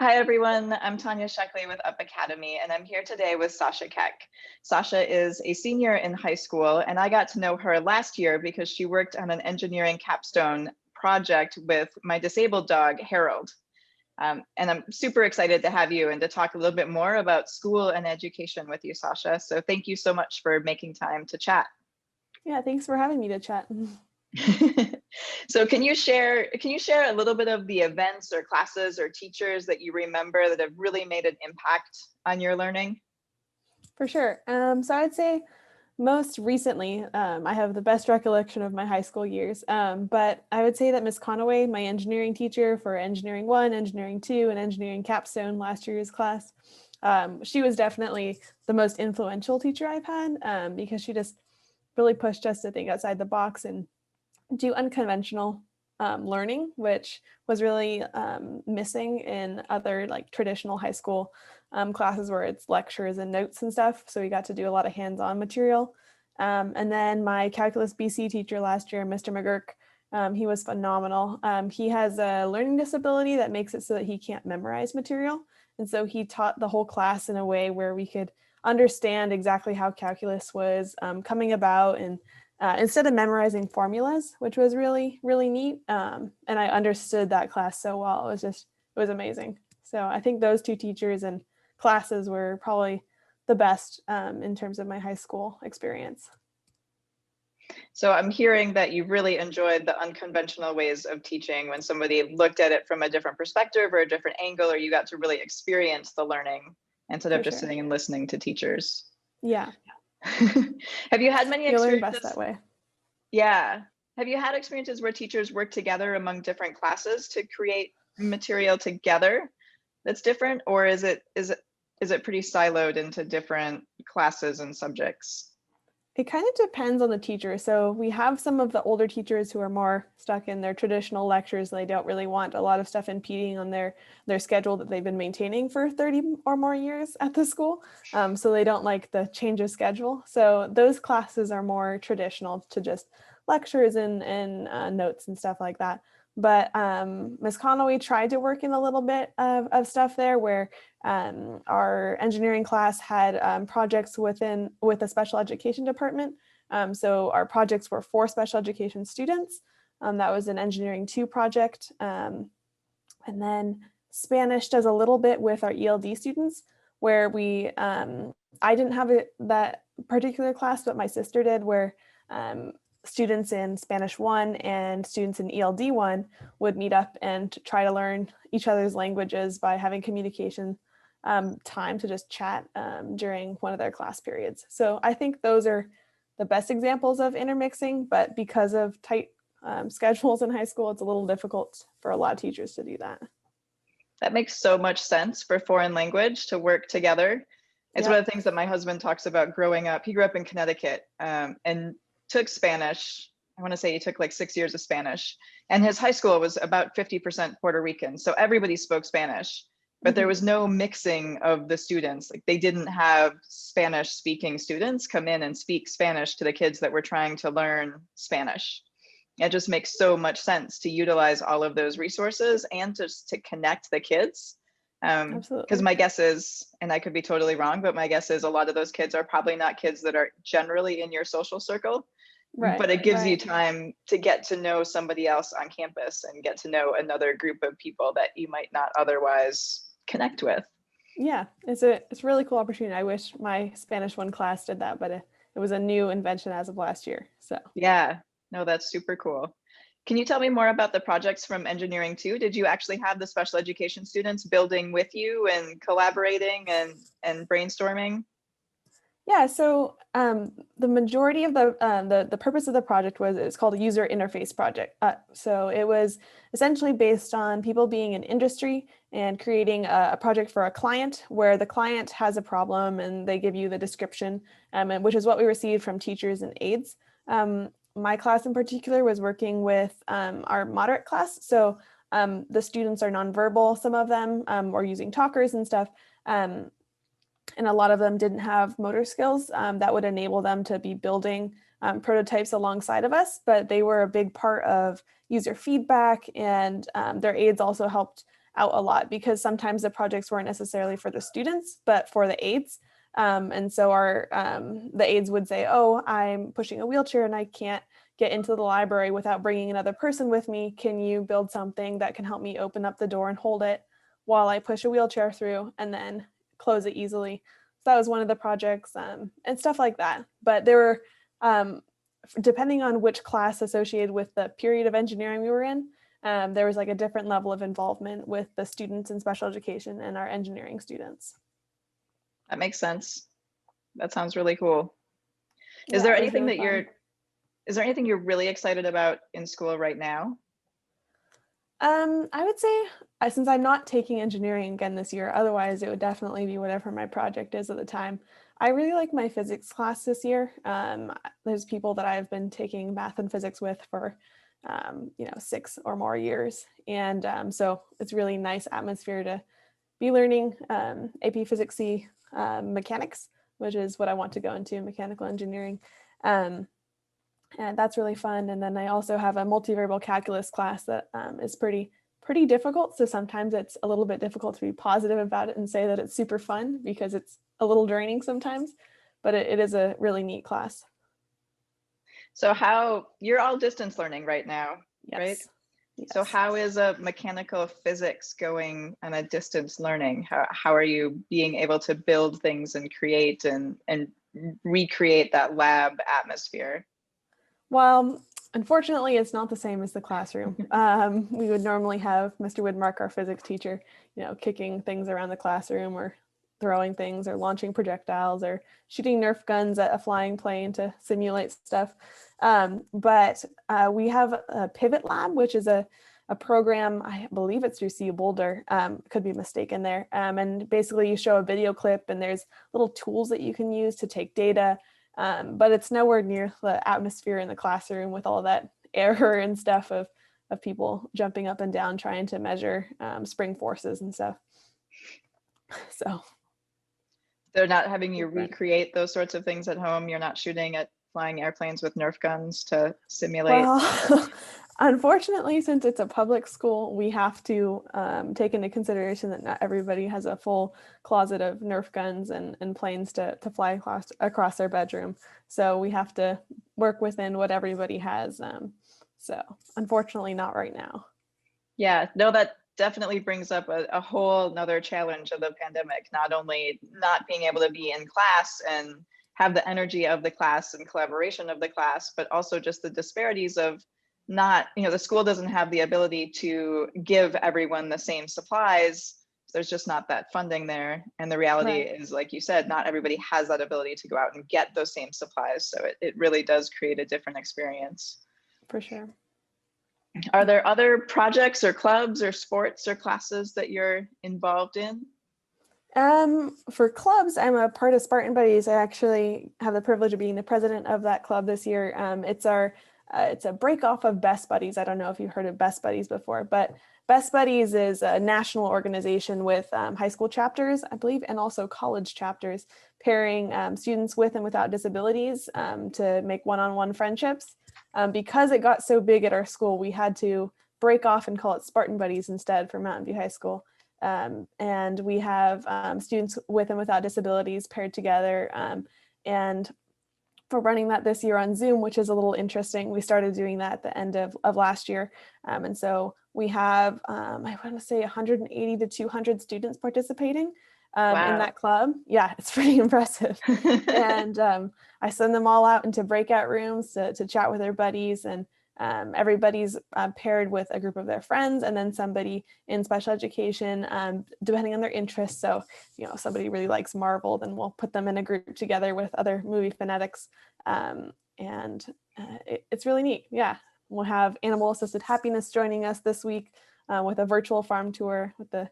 Hi, everyone. I'm Tanya Sheckley with Up Academy, and I'm here today with Sasha Keck. Sasha is a senior in high school, and I got to know her last year because she worked on an engineering capstone project with my disabled dog, Harold. And I'm super excited to have you and to talk a little bit more about school and education with you, Sasha. So thank you so much for making time to chat. Yeah, thanks for having me to chat. So can you share a little bit of the events or classes or teachers that you remember that have really made an impact on your learning? For sure. So I'd say most recently, I have the best recollection of my high school years. But I would say that Miss Conaway, my engineering teacher for Engineering 1, Engineering 2, and Engineering Capstone last year's class, she was definitely the most influential teacher I've had because she just really pushed us to think outside the box and do unconventional learning, which was really missing in other like traditional high school classes where it's lectures and notes and stuff. So we got to do a lot of hands-on material. And then my calculus BC teacher last year, Mr. McGurk, he was phenomenal. He has a learning disability that makes it so that he can't memorize material. And so he taught the whole class in a way where we could understand exactly how calculus was coming about, and instead of memorizing formulas, which was really, really neat. And I understood that class so well. It was amazing. So I think those two teachers and classes were probably the best in terms of my high school experience. So I'm hearing that you really enjoyed the unconventional ways of teaching when somebody looked at it from a different perspective or a different angle, or you got to really experience the learning instead of For just sure. sitting and listening to teachers. Yeah, Have you had many you learn best that experiences? way. Yeah. Have you had experiences where teachers work together among different classes to create material together that's different, or is it pretty siloed into different classes and subjects? It kind of depends on the teacher. So we have some of the older teachers who are more stuck in their traditional lectures. And they don't really want a lot of stuff impeding on their schedule that they've been maintaining for 30 or more years at the school. So they don't like the change of schedule. So those classes are more traditional to just lectures and notes and stuff like that. But Ms. Conaway tried to work in a little bit of stuff there where our engineering class had projects with a special education department. So our projects were for special education students. That was an Engineering 2 project. And then Spanish does a little bit with our ELD students where I didn't have that particular class, but my sister did, where students in Spanish 1 and students in ELD 1 would meet up and try to learn each other's languages by having communication time to just chat during one of their class periods. So I think those are the best examples of intermixing, but because of tight schedules in high school, it's a little difficult for a lot of teachers to do that. That makes so much sense for foreign language to work together. It's one Yep. of the things that my husband talks about growing up. He grew up in Connecticut and took Spanish. I want to say he took like 6 years of Spanish, and his high school was about 50% Puerto Rican. So everybody spoke Spanish, but there was no mixing of the students. Like they didn't have Spanish speaking students come in and speak Spanish to the kids that were trying to learn Spanish. It just makes so much sense to utilize all of those resources and just to connect the kids. Because Absolutely. my guess is, and I could be totally wrong, but my guess is a lot of those kids are probably not kids that are generally in your social circle, Right. but it gives you Right. time to get to know somebody else on campus and get to know another group of people that you might not otherwise connect with. Yeah, it's a really cool opportunity. I wish my Spanish 1 class did that, but it was a new invention as of last year. So Yeah, no, that's super cool. Can you tell me more about the projects from Engineering 2? Did you actually have the special education students building with you and collaborating and brainstorming? yeah, so the majority of the purpose of the project was it's called a user interface project. So it was essentially based on people being in industry and creating a project for a client where the client has a problem and they give you the description, and which is what we received from teachers and aides. My class in particular was working with our moderate class. So the students are nonverbal, some of them were using talkers and stuff. And a lot of them didn't have motor skills that would enable them to be building prototypes alongside of us, but they were a big part of user feedback, and their aides also helped out a lot, because sometimes the projects weren't necessarily for the students, but for the aides. And so the aides would say, oh, I'm pushing a wheelchair and I can't get into the library without bringing another person with me. Can you build something that can help me open up the door and hold it while I push a wheelchair through and then close it easily? So that was one of the projects, and stuff like that. But there were, depending on which class associated with the period of engineering we were in, there was like a different level of involvement with the students in special education and our engineering students. That makes sense. That sounds really cool. Yeah, Is there it was anything really that fun. is there anything you're really excited about in school right now? I would say, since I'm not taking engineering again this year, otherwise it would definitely be whatever my project is at the time. I really like my physics class this year. There's people that I've been taking math and physics with for, 6 or more years. And so it's really nice atmosphere to be learning AP Physics C mechanics, which is what I want to go into, mechanical engineering. And that's really fun. And then I also have a multivariable calculus class that is pretty difficult. So sometimes it's a little bit difficult to be positive about it and say that it's super fun, because it's a little draining sometimes, but it is a really neat class. So you're all distance learning right now, right? Yes. So how is a mechanical physics going on a distance learning? How are you being able to build things and create and recreate that lab atmosphere? Well, unfortunately, it's not the same as the classroom. We would normally have Mr. Woodmark, our physics teacher, kicking things around the classroom, or throwing things, or launching projectiles, or shooting Nerf guns at a flying plane to simulate stuff. But we have a Pivot Lab, which is a program, I believe it's through CU Boulder, could be mistaken there. And basically you show a video clip and there's little tools that you can use to take data. But it's nowhere near the atmosphere in the classroom with all that error and stuff of people jumping up and down trying to measure spring forces and stuff. So they're not having you recreate those sorts of things at home. You're not shooting at flying airplanes with Nerf guns to simulate. Well, unfortunately, since it's a public school, we have to take into consideration that not everybody has a full closet of Nerf guns and planes to fly across their bedroom. So we have to work within what everybody has. So unfortunately, not right now. Yeah, no, that definitely brings up a whole nother challenge of the pandemic. Not only not being able to be in class and have the energy of the class and collaboration of the class, but also just the disparities of not, the school doesn't have the ability to give everyone the same supplies. There's just not that funding there. And the reality is, like you said, not everybody has that ability to go out and get those same supplies. So it really does create a different experience. For sure. Are there other projects or clubs or sports or classes that you're involved in? For clubs, I'm a part of Spartan Buddies. I actually have the privilege of being the president of that club this year. It's a break off of Best Buddies. I don't know if you've heard of Best Buddies before, but Best Buddies is a national organization with high school chapters, I believe, and also college chapters, pairing students with and without disabilities to make one-on-one friendships. Because it got so big at our school, we had to break off and call it Spartan Buddies instead for Mountain View High School. And we have students with and without disabilities paired together. And for running that this year on Zoom, which is a little interesting. We started doing that at the end of last year. And so we have, I want to say 180 to 200 students participating in that club. Yeah, it's pretty impressive. And I send them all out into breakout rooms to chat with their buddies, and everybody's paired with a group of their friends and then somebody in special education, depending on their interests. So, if somebody really likes Marvel, then we'll put them in a group together with other movie fanatics. It's really neat. Yeah. We'll have Animal Assisted Happiness joining us this week with a virtual farm tour with the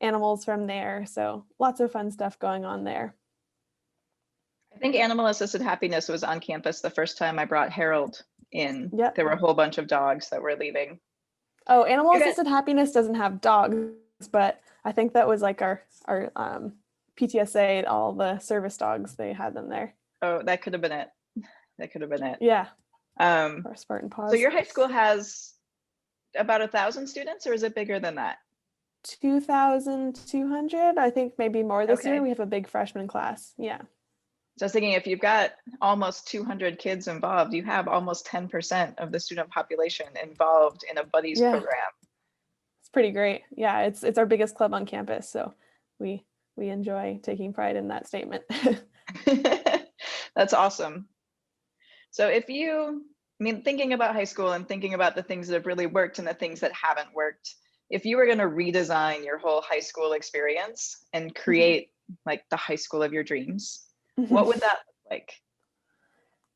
animals from there. So lots of fun stuff going on there. I think Animal Assisted Happiness was on campus the first time I brought Harold in. Yep. There were a whole bunch of dogs that were leaving. Oh, Animal Assisted Happiness doesn't have dogs, but I think that was like our PTSA, all the service dogs, they had them there. Oh, that could have been it. Yeah. Our Spartan Paws. So your high school has about 1,000 students, or is it bigger than that? 2,200, I think maybe more this year. Okay. We have a big freshman class. Yeah. So I was thinking if you've got almost 200 kids involved, you have almost 10% of the student population involved in a buddies Yeah. program. It's pretty great. Yeah, it's our biggest club on campus, so we enjoy taking pride in that statement. That's awesome. So thinking about high school and thinking about the things that have really worked and the things that haven't worked, if you were going to redesign your whole high school experience and create like the high school of your dreams, what would that look like?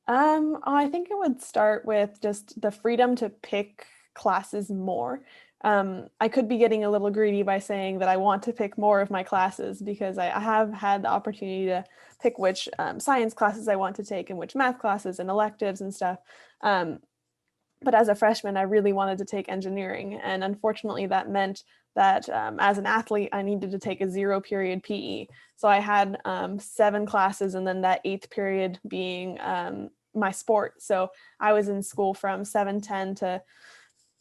I think it would start with just the freedom to pick classes more. I could be getting a little greedy by saying that I want to pick more of my classes, because I have had the opportunity to pick which science classes I want to take and which math classes and electives and stuff. But as a freshman, I really wanted to take engineering. And unfortunately, that meant that as an athlete, I needed to take a 0-period PE. So I had 7 classes, and then that 8th period being my sport. So I was in school from 7:10 to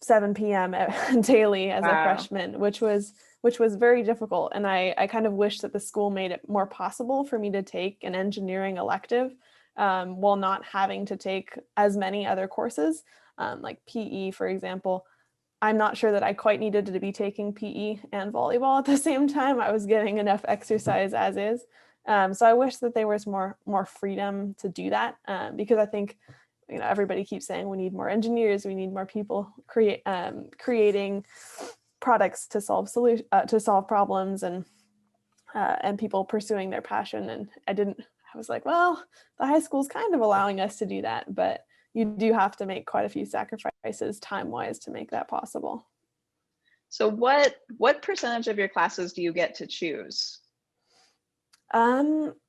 7 p.m. daily as a freshman, which was very difficult. And I kind of wish that the school made it more possible for me to take an engineering elective while not having to take as many other courses, like PE, for example. I'm not sure that I quite needed to be taking PE and volleyball at the same time. I was getting enough exercise as is. So I wish that there was more freedom to do that, because I think, everybody keeps saying we need more engineers, we need more people creating products to solve problems, and people pursuing their passion. And I was like, well, the high school's kind of allowing us to do that, but you do have to make quite a few sacrifices time-wise to make that possible. So what percentage of your classes do you get to choose?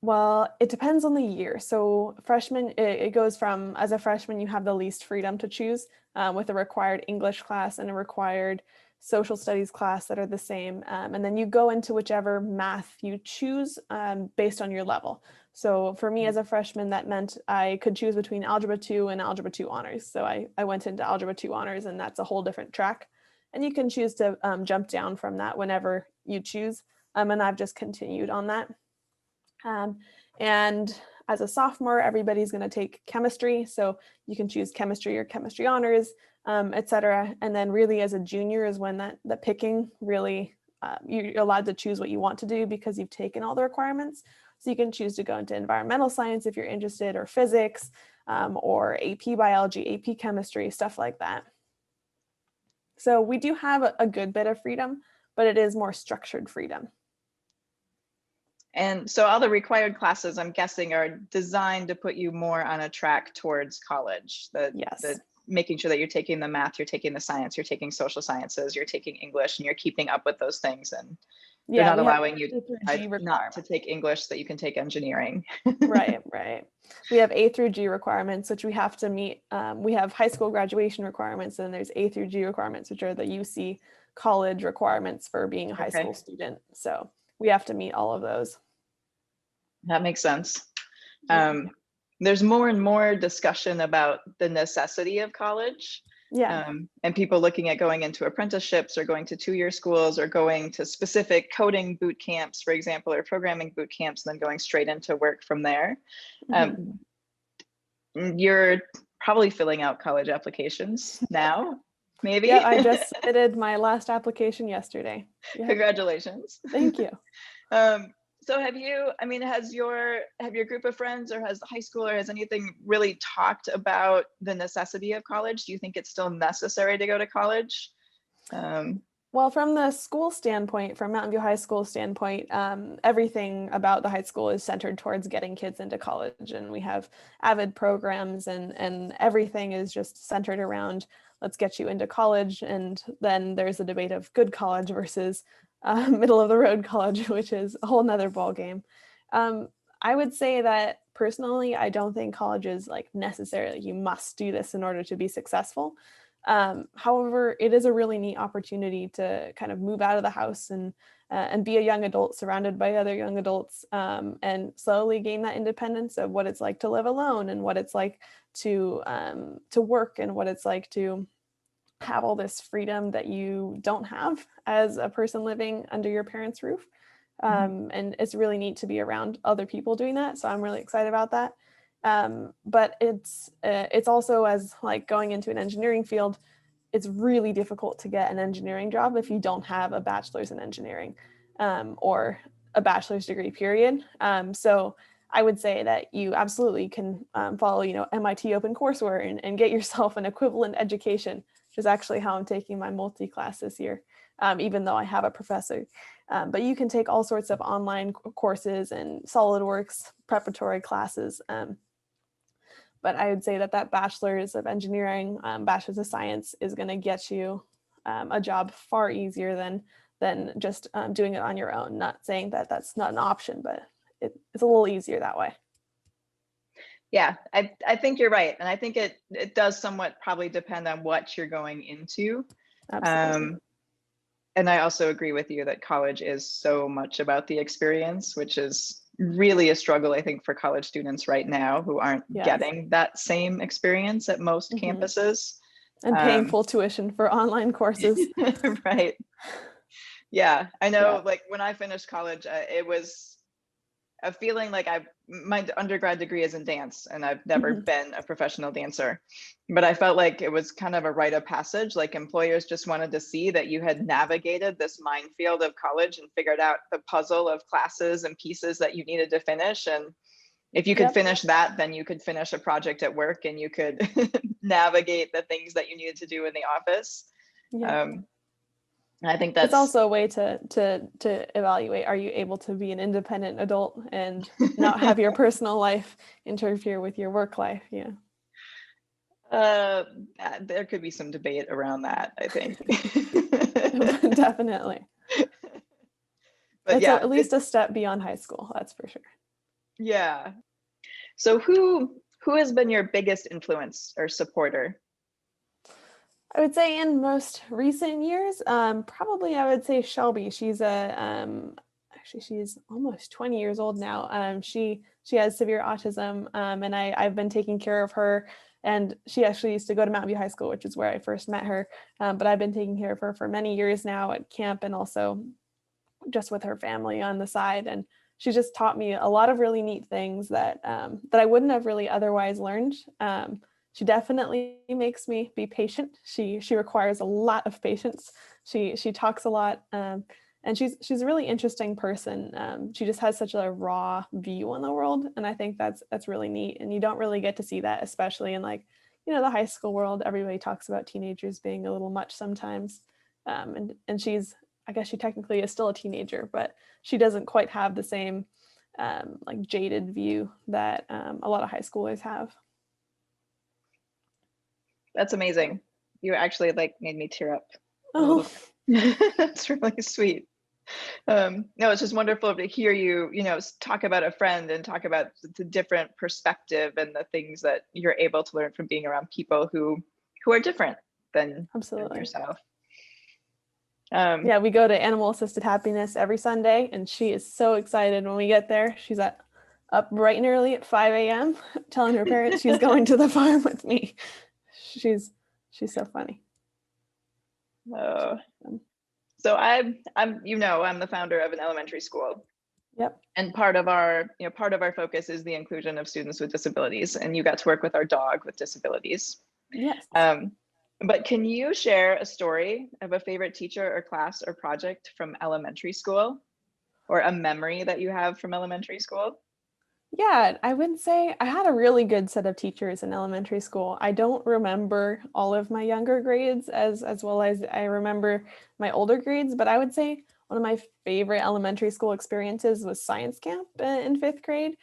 Well, it depends on the year. So freshman, it goes from, as a freshman, you have the least freedom to choose, with a required English class and a required social studies class that are the same. And then you go into whichever math you choose based on your level. So for me as a freshman, that meant I could choose between Algebra 2 and Algebra 2 honors. So I went into Algebra 2 honors, and that's a whole different track. And you can choose to jump down from that whenever you choose. And I've just continued on that. And as a sophomore, everybody's going to take chemistry. So you can choose chemistry or chemistry honors, etc. And then really as a junior is when the picking really, you're allowed to choose what you want to do because you've taken all the requirements. So you can choose to go into environmental science if you're interested, or physics, or AP biology, AP chemistry, stuff like that. So we do have a good bit of freedom, but it is more structured freedom. And so all the required classes, I'm guessing, are designed to put you more on a track towards college. Yes. Making sure that you're taking the math, you're taking the science, you're taking social sciences, you're taking English, and you're keeping up with those things. And they're not allowing you not to take English so that you can take engineering. Right. We have A through G requirements, which we have to meet. We have high school graduation requirements, and there's A through G requirements, which are the UC college requirements for being a high school student. So we have to meet all of those. That makes sense. There's more and more discussion about the necessity of college. And people looking at going into apprenticeships or going to 2-year schools or going to specific coding boot camps, for example, or programming boot camps, and then going straight into work from there. You're probably filling out college applications now, maybe? Yeah, I just submitted my last application yesterday. Yeah. Congratulations. Thank you. So have your group of friends, or has the high school, or has anything really talked about the necessity of college? Do you think it's still necessary to go to college? Well, from the school standpoint, from Mountain View High School standpoint, everything about the high school is centered towards getting kids into college. And we have avid programs, and everything is just centered around, let's get you into college. And then there's a debate of good college versus middle of the road college, which is a whole nother ball game. I would say that personally, I don't think college is like necessarily you must do this in order to be successful. However, it is a really neat opportunity to kind of move out of the house and be a young adult surrounded by other young adults, and slowly gain that independence of what it's like to live alone, and what it's like to work, and what it's like to have all this freedom that you don't have as a person living under your parents' roof. And it's really neat to be around other people doing that. So I'm really excited about that. But it's also, as like going into an engineering field, it's really difficult to get an engineering job if you don't have a bachelor's in engineering, or a bachelor's degree, period. So I would say that you absolutely can follow, MIT OpenCourseWare and get yourself an equivalent education, which is actually how I'm taking my multi-class this year, even though I have a professor. But you can take all sorts of online courses and SolidWorks preparatory classes. But I would say that bachelor's of engineering, bachelor's of science is going to get you a job far easier than just doing it on your own. Not saying that that's not an option, but it's a little easier that way. Yeah, I think you're right. And I think it does somewhat probably depend on what you're going into. Absolutely. And I also agree with you that college is so much about the experience, which is really a struggle, I think, for college students right now who aren't Yes. getting that same experience at most campuses. And paying full tuition for online courses. Right. Yeah, I know, Yeah. like when I finished college, it was a feeling like my undergrad degree is in dance and I've never been a professional dancer, but I felt like it was kind of a rite of passage. Like employers just wanted to see that you had navigated this minefield of college and figured out the puzzle of classes and pieces that you needed to finish. And if you could finish that, then you could finish a project at work and you could navigate the things that you needed to do in the office. Yeah. I think that's it's also a way to evaluate, are you able to be an independent adult and not have your personal life interfere with your work life? Yeah. There could be some debate around that, I think. Definitely. But it's at least a step beyond high school, that's for sure. Yeah. So who has been your biggest influence or supporter? I would say in most recent years, probably I would say Shelby. She's actually she's almost 20 years old now. She has severe autism, and I've been taking care of her. And she actually used to go to Mountain View High School, which is where I first met her. But I've been taking care of her for many years now at camp and also just with her family on the side. And she just taught me a lot of really neat things that I wouldn't have really otherwise learned. She definitely makes me be patient. She requires a lot of patience. She talks a lot, and she's a really interesting person. She just has such a raw view on the world, and I think that's really neat. And you don't really get to see that, especially in like the high school world. Everybody talks about teenagers being a little much sometimes, and she's, I guess she technically is still a teenager, but she doesn't quite have the same like jaded view that a lot of high schoolers have. That's amazing. You actually like made me tear up. Oh, that's really sweet. No, it's just wonderful to hear you, talk about a friend and talk about the different perspective and the things that you're able to learn from being around people who are different than yourself. Yeah, we go to Animal Assisted Happiness every Sunday, and she is so excited when we get there. She's up bright and early at 5 a.m. telling her parents she's going to the farm with me. She's so funny. Oh, so I'm the founder of an elementary school. Yep. And part of our focus is the inclusion of students with disabilities, and you got to work with our dog with disabilities. Yes. But can you share a story of a favorite teacher or class or project from elementary school, or a memory that you have from elementary school? Yeah, I would say I had a really good set of teachers in elementary school. I don't remember all of my younger grades as well as I remember my older grades, but I would say one of my favorite elementary school experiences was science camp in 5th grade.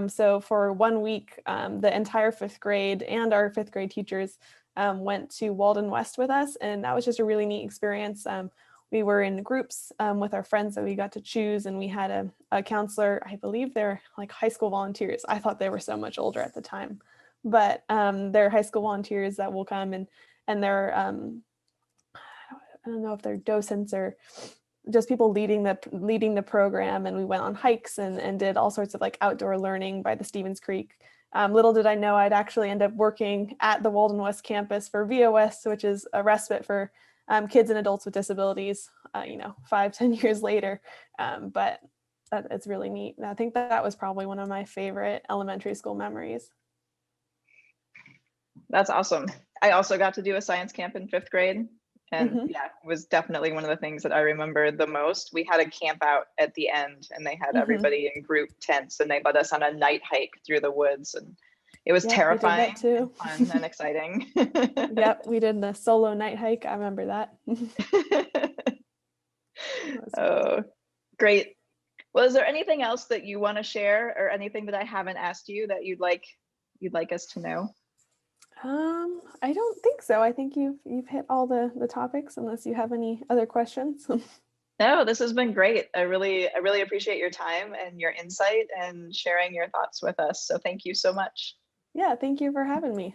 So for 1 week, the entire 5th grade and our 5th grade teachers went to Walden West with us, and that was just a really neat experience. We were in groups with our friends that we got to choose, and we had a counselor. I believe they're like high school volunteers. I thought they were so much older at the time, but they're high school volunteers that will come and they're I don't know if they're docents or just people leading the program. And we went on hikes and did all sorts of like outdoor learning by the Stevens Creek Little did I know I'd actually end up working at the Walden West campus for VOS, which is a respite for kids and adults with disabilities, 5-10 years later. But it's really neat. And I think that was probably one of my favorite elementary school memories. That's awesome. I also got to do a science camp in 5th grade. And yeah, it was definitely one of the things that I remember the most. We had a camp out at the end, and they had everybody in group tents, and they led us on a night hike through the woods. And it was terrifying, too. And fun and exciting. Yep, we did the solo night hike. I remember that. Oh, great. Well, is there anything else that you want to share, or anything that I haven't asked you that you'd like us to know? I don't think so. I think you've hit all the topics, unless you have any other questions. No, this has been great. I really appreciate your time and your insight and sharing your thoughts with us. So thank you so much. Yeah, thank you for having me.